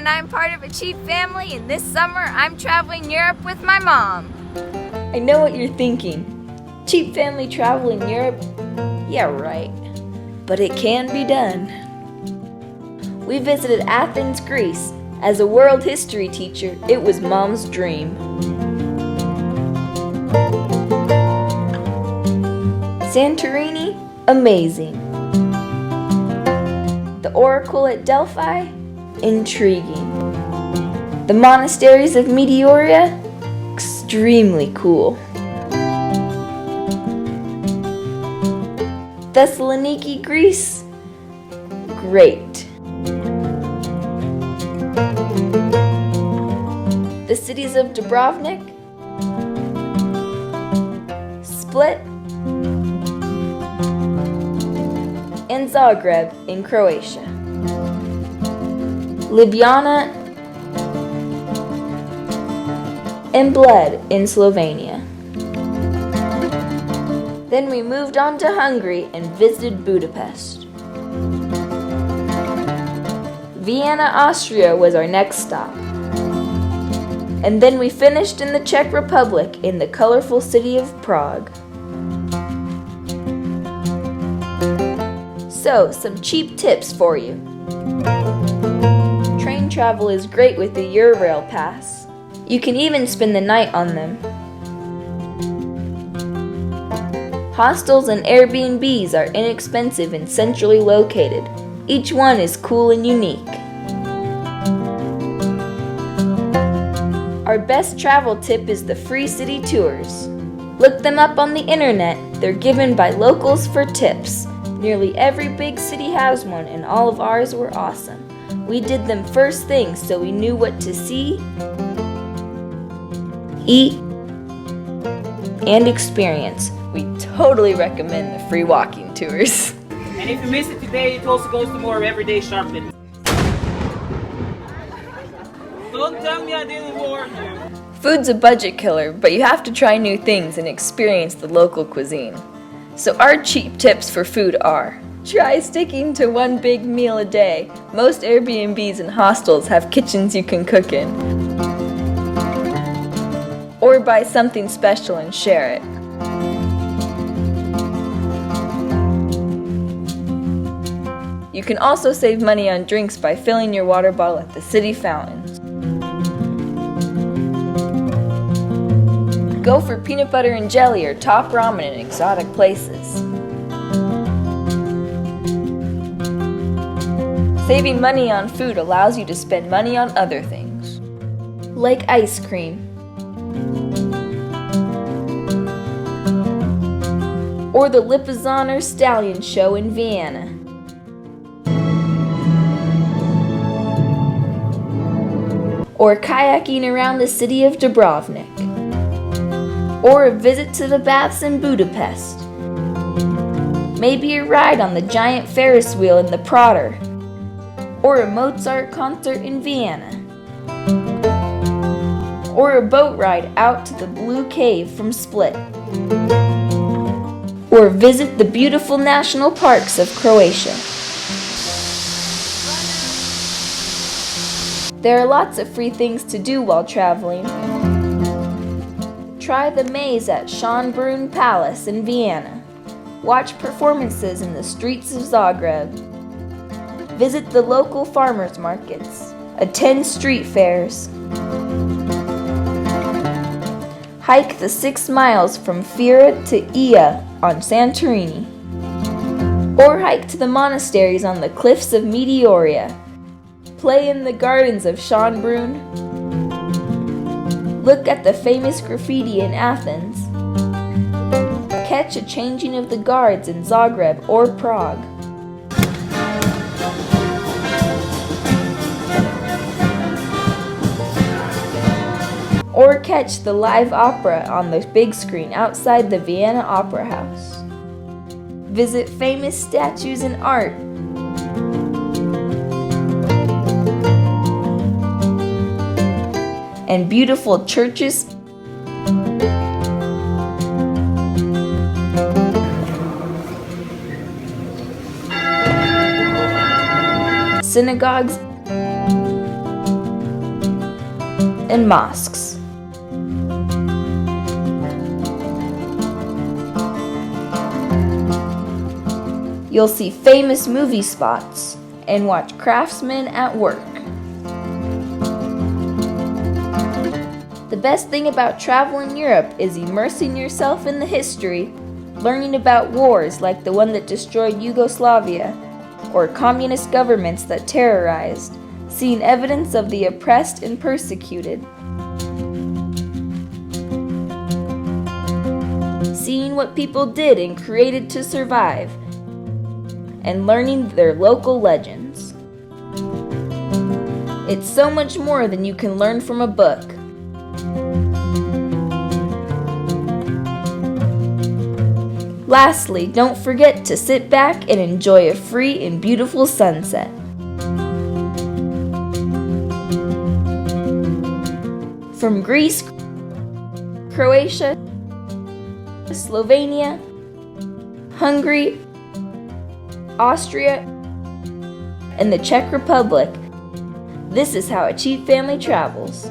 and I'm part of a cheap family, and this summer I'm traveling Europe with my mom. I know what you're thinking. Cheap family travel in Europe? Yeah, right. But it can be done. We visited Athens, Greece. As a world history teacher, it was Mom's dream. Santorini? Amazing. The Oracle at Delphi? Intriguing. The monasteries of Meteoria? Extremely cool. Thessaloniki, Greece? Great. The cities of Dubrovnik, Split, and Zagreb in Croatia. Ljubljana and Bled in Slovenia. Then we moved on to Hungary and visited Budapest. Vienna, Austria was our next stop. And then we finished in the Czech Republic in the colorful city of Prague. So, some cheap tips for you. Train travel is great with the Eurail pass. You can even spend the night on them. Hostels and Airbnbs are inexpensive and centrally located. Each one is cool and unique. Our best travel tip is the free city tours. Look them up on the internet. They're given by locals for tips. Nearly every big city has one, and all of ours were awesome. We did them first thing so we knew what to see, eat, and experience. We totally recommend the free walking tours. And if you miss it today, it also goes to more everyday shopping. Don't tell me I didn't warn you. Food's a budget killer, but you have to try new things and experience the local cuisine. So our cheap tips for food are: try sticking to one big meal a day. Most Airbnbs and hostels have kitchens you can cook in. Or buy something special and share it. You can also save money on drinks by filling your water bottle at the city fountains. Go for peanut butter and jelly or top ramen in exotic places. Saving money on food allows you to spend money on other things, like ice cream, or the Lipizzaner Stallion Show in Vienna. Or kayaking around the city of Dubrovnik. Or a visit to the baths in Budapest. Maybe a ride on the giant Ferris wheel in the Prater. Or a Mozart concert in Vienna. Or a boat ride out to the Blue Cave from Split. Or visit the beautiful national parks of Croatia. There are lots of free things to do while traveling. Try the maze at Schönbrunn Palace in Vienna. Watch performances in the streets of Zagreb. Visit the local farmers markets. Attend street fairs. Hike the 6 miles from Fira to Ia on Santorini. Or hike to the monasteries on the cliffs of Meteoria. Play in the gardens of Schönbrunn. Look at the famous graffiti in Athens. Catch a changing of the guards in Zagreb or Prague. Or catch the live opera on the big screen outside the Vienna Opera House. Visit famous statues and art. And beautiful churches, synagogues, and mosques. You'll see famous movie spots and watch craftsmen at work. The best thing about traveling Europe is immersing yourself in the history, learning about wars like the one that destroyed Yugoslavia, or communist governments that terrorized, seeing evidence of the oppressed and persecuted. Seeing what people did and created to survive, and learning their local legends. It's so much more than you can learn from a book. Lastly, don't forget to sit back and enjoy a free and beautiful sunset. From Greece, Croatia, Slovenia, Hungary, Austria, and the Czech Republic, this is how a cheap family travels.